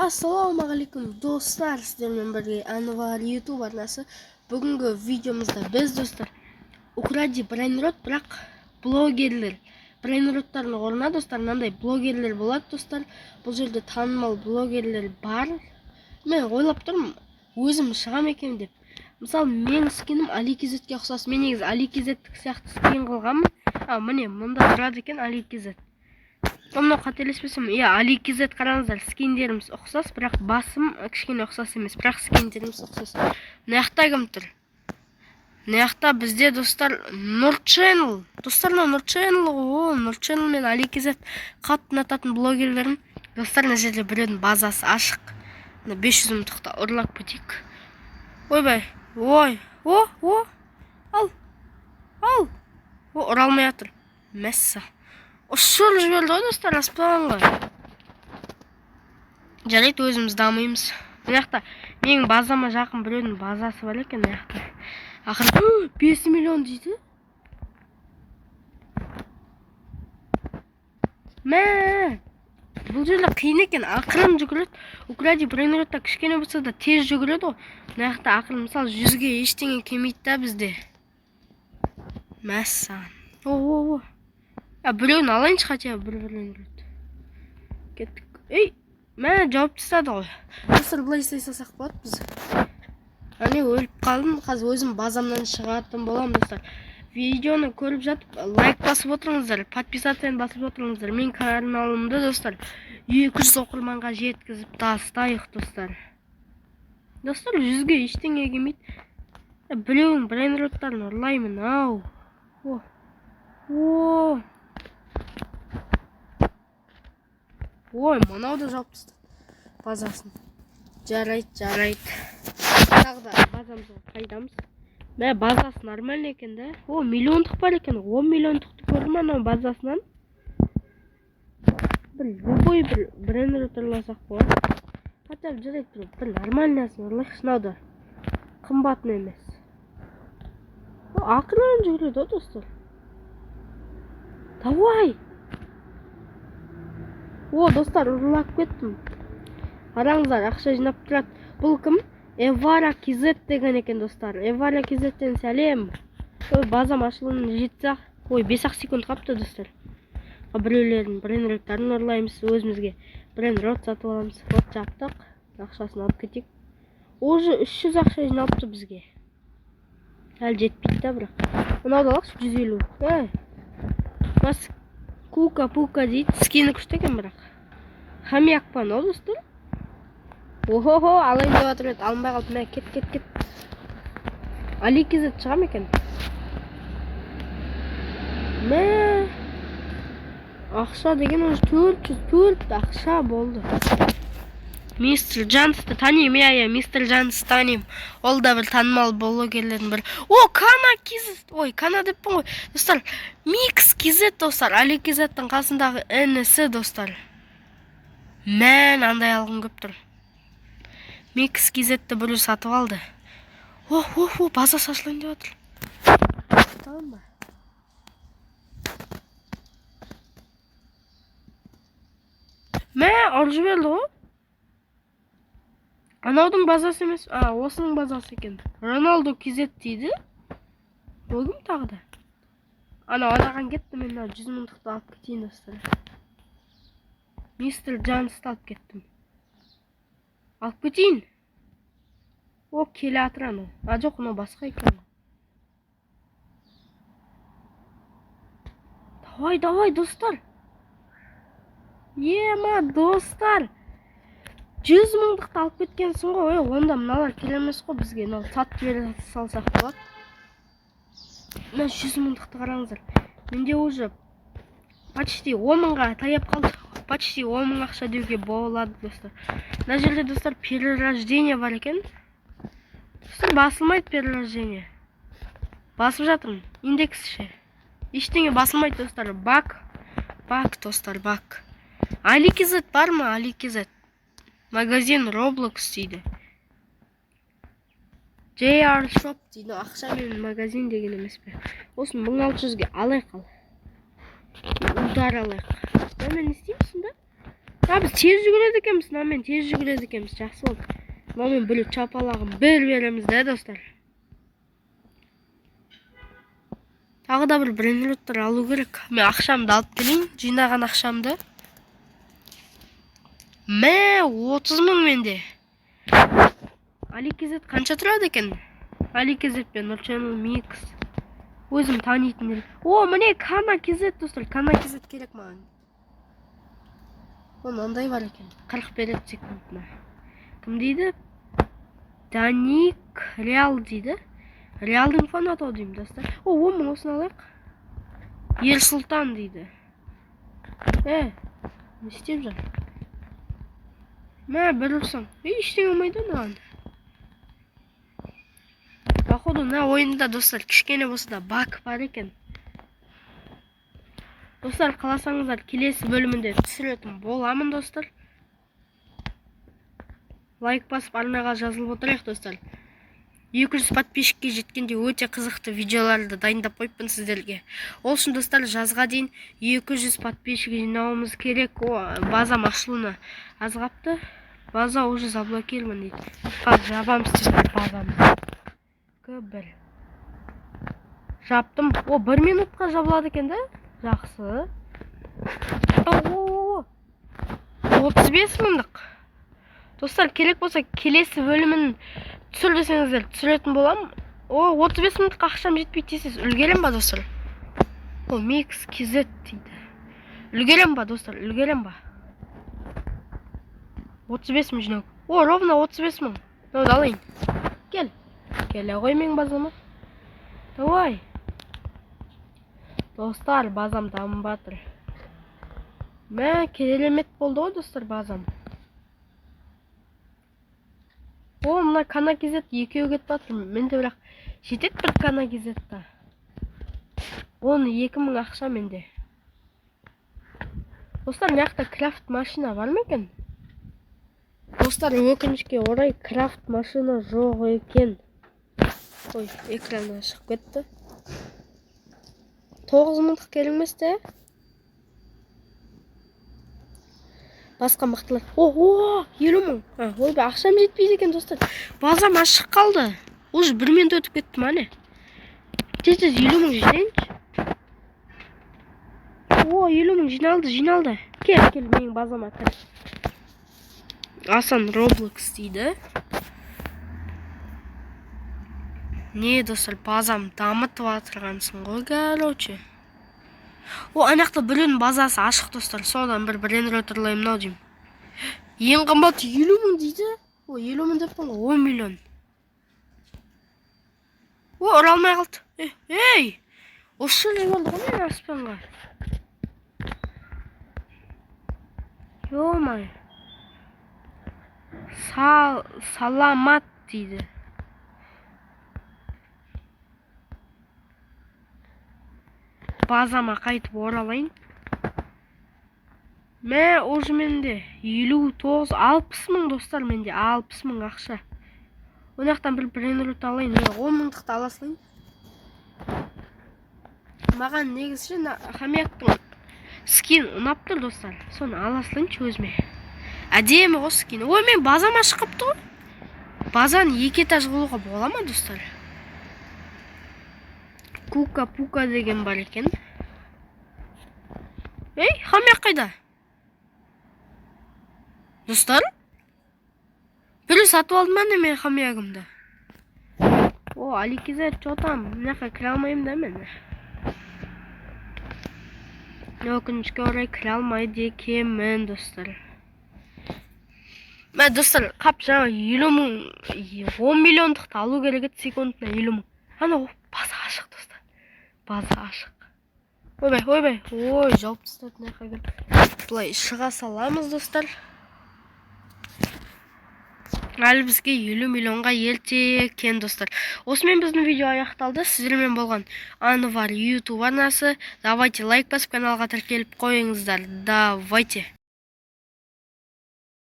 Assalomualaikum do'stlar, sizlarмен birga Anvar YouTube arnasi. Bugungi videomizda biz do'stlar Ukradi Brainrot, biroq blogerlar Brainrotlarning o'rnida do'stlar qanday blogerlar bo'ladi do'stlar. Bu yerda tanimал blogerlar bor. Men o'ylab turdim, o'zim шығам ekan deb. Misol, men skinim Alikizetga o'xshash. Men negiz Alikizet сияқты skin qilganman. Mine bunda turadi ekan Alikizet. Tomno qateleshmasam, Alikizet qarangizlar, skinlerimiz o'xshash, biroq basım kichkina o'xshash emas, biroq skinlerimiz o'xshash. Bu yoqda kim tur? Bu yoqda bizda do'stlar Nur Channel. Do'stlarlar Nur Channel men Alikizet qattiq natатын blogerlarim. Do'stlar, nazarda birovning bazasi ашық. 500 мыңдықта ұрлап кетейік. Ойбай. Ой. Ал. Ұра алмай жатыр. Мәссә. Ошол жіберді ғой достар, аспанға. Жарайды, өзіміз дамаймыз. Бұл жақта менің базама жақын біреудің базасы бар екен, бұл жақта. Ақыры 5 миллион дейді. Бұл жерде қиын екен, ақырын жүгіреді. Укради Brainrotта кішкене болса да тез жүгіреді ғой. Бұл жақта ақырын, мысалы 100-ге ештеңе келмейді да бізде. Мәссаған. Біреуін алайыншы хотя бы бір-бірлендіреді. Кеттік. Жауып тастады ғой. Достар, бұлай істей салсақ болады біз. Өліп қалдым, қазір өзім базамнан шығатын болам достар. Видеоны көріп жатып, лайк басып отырыңыздар, подписацияны басып отырыңыздар. Мен каналымды достар 200 оқырманға жеткізіп тастайық достар. Достар, 100-ге ештеңе келмейді. Біреуін Brainroттарын ұрлаймын, ау. Ой, мынау да жауып тастады базасын. Жарайды. Тағы да базамызға қайдамыз. Базасы нормально екен да. Миллиондық бар екен. 10 миллиондықты көрдім анау базасынан. Любой бір Brainrot ұрласақ болады. Хотя жарайды, бір нормальнысын ұрлайықшы, мынау да қымбатын емес. Ақырын жүгіреді достар. Давай! Достар, ұрлап кеттім. Қараңыздар, ақша жинап тұрады. Бұл кім? Evara Kizet деген екен достар. Evara Kizеттен сәлем. Базам ашылын жетсақ. 5-ақ секунд қапты достар. Біреулердің Brainroттарын ұрлаймыз, өзімізге Brainrot сатып аламыз. Жаптық. Ақшасын алып кетейік. Уже 300 ақша жиналыпты бізге. Әлі жетпейді да бірақ. Мынау да алақшы 150. Бас Кука-пука дейді. Скені күшті екен бірақ. Хамияқ па, но достар? Алайын деп жатыр еді. Алынбай қалды. Кет. Аликизет шығам екен. Ақша деген уже 404 ақша болды. Мистер Джансты танимын, Мистер Джанс танимын. Ол да бір танымал блогерлердің бірі. Кана Кизет. Кана деппін ғой. Достар, Микс Кизет достар. Аликизеттің қасындағы інісі достар. Андай алғым көп тұр. Микс Кизетті біреу сатып алды. База ашылайын деп жатыр. Tamam mı? Arzu verdi o. Anaudың базасы емес. Осының базасы екен. Ronaldo Kizet дейді. Ол кім тағы да? Анаған кетті, мен 100 мыңдықты алып кетейін достар. Мистер Джансты алып кеттім. Алып кетейін. Келе атыр анау. Жоқ, анау басқа екен. Давай, достар. Достар. 100 мыңдықты алып кеткенсің ғой. Онда мыналар келемес қой бізге. Сатып бере салсақ болады. 100 мыңдықты қараңыздар. Менде уже почти 10 мыңға таяп қалды. Почти 10 мың ақша деуге болады достар. Мына жерде достар перерождение бар екен. Достар, басылмайды перерождение. Басып жатырмын. Индекс ше. Ештеңе басылмайды достар. Бак достар, бак. Аликизет бар ма? Аликизет. Магазин Roblox дейді. JR Shop дейді. Ақшамен магазин деген емес пе. Осын 1600-ге алайық ал. Удар алайық. Мен істеймін сонда? Ya biz tez жүгіреді екенбіз, мынамен tez жүгіреді екенбіз, жақсы болды. Мынамен біреу чапалағын бір береміз де, достар. Тағы да бір брендроттар алу керек. Мен ақшамды алып келейін, жинаған ақшамды. Мә, 30 мың менде. Аликезет қанша тұрады екен? Аликезет пен Нұрчанның микс. Өзім танитын. О, міне Кана кезет, достар. Кана кезет керек маған. Ондай бар екен. 40 береді секундына. Кім дейді? Даник Реал дейді. Реалдың фанаты о деймін, достар. О, 10 мың осыны алайық. Ерсұлтан дейді. Не істеп жүр? Мә, бір ұрсам. Ештеңе болмайды оған. Походу, на ойында, достар, кішкене болса да баг бар екен. Достар, қаласаңыздар, келесі бөлімінде түсіретін боламын, достар. Лайк басып, арнаға жазылып отырайық, достар. 200 подписчикке жеткенде өте қызықты видеоларды дайындап қойыппын сіздерге. Ол үшін, достар, жазға дейін 200 подписчик жинауымыз керек. Базам ашылуына аз қапты. База уже заблокирован дейді. Қазір жабамыз, достар, базамыз. Бір жаптым. О, 1 минутқа жабылады екен да? Жақсы. 35 мыңдық. Достар, керек болса келесі бөлімін түсір десеңіздер түсіретін болам. О, 35 мыңдық ақшам жетпейді десеңіз, үлгерем ба, достар? О, микс кезет дейді. Үлгерем ба, достар? Үлгерем ба? 35 мың жинау. О, ровно 35 мың. Алайын. Кел. Келе ғой мен базама. Давай. Достар, базам дамып жатыр. Мә, керемет болды ғой, достар, базам. О, мына Кана кезет екеу кетіп жатыр. Менде бірақ жетеді бір Кана кезетті. 12 мың ақша менде. Достар, мына крафт машина бар ма екен? Достар, өкінішке орай крафт машина жоқ екен. Ой, экранға шығып кетті. 9 мыңдық келместе. Басқа мақтылар. О, 50 мың. Ой, ақшам жетпейді екен, достар. Базам ашық қалды. Уже 1 минут өтіп кетті мане. Тез 50 мың жинайыншы. О, 50 мың жиналды. Кел, менің базама кір. Асан Roblox дейді. Не, достар, базам дамытып атырғансың ғой, короче. О, анақта біреудің базасы ашық, достар. Содан бір брендроттарлаймын ау деймін. Ең қымбат 50 мың дейді. О, 50 мың деппін ғой, 10 миллион. О, оралмай қалды. Ей! Осы жылы болды ғой мен аспанға. Йо-май. Саламат дейді. Базама қайтып оралайын. Мә, уже менде 59, 60 мың, достар, менде 60 мың ақша. Онақтан бір брендрот алайын. 10 мыңдықты аласылайын. Маған негізі Хамияктың скин ұнап тұр, достар. Соны аласылайыншы өзіме. Әдемі ғой скин. Ой, мен базама шығыпты ғой. Базаны 2 этаж қылуға бола ма, достар? Кука-пука деген бар екен. Ей, Хамияк қайда? Достар? Біреу сатып алды ма не мен Хамиягымды? О, Аликезет, чотам. Мынақа кіре алмайым да мен. Өкінішке орай кіре алмайды екенмін, достар. Мә, достар, қап жаңа 50 мың, 10 миллиондықты алу керек еді секундына 50 мың. Ана, база ашық, достар. База ашық. Ойбай. Ой, жауып тастады мынақа келіп. Бұлай шыға саламыз, достар. Әлі бізге 50 миллионға ерте екен, достар. Осымен біздің видео аяқталды. Сіздермен болған Анвар YouTube арнасы. Давайте лайк басып каналға тіркеліп қойыңыздар. Давайте.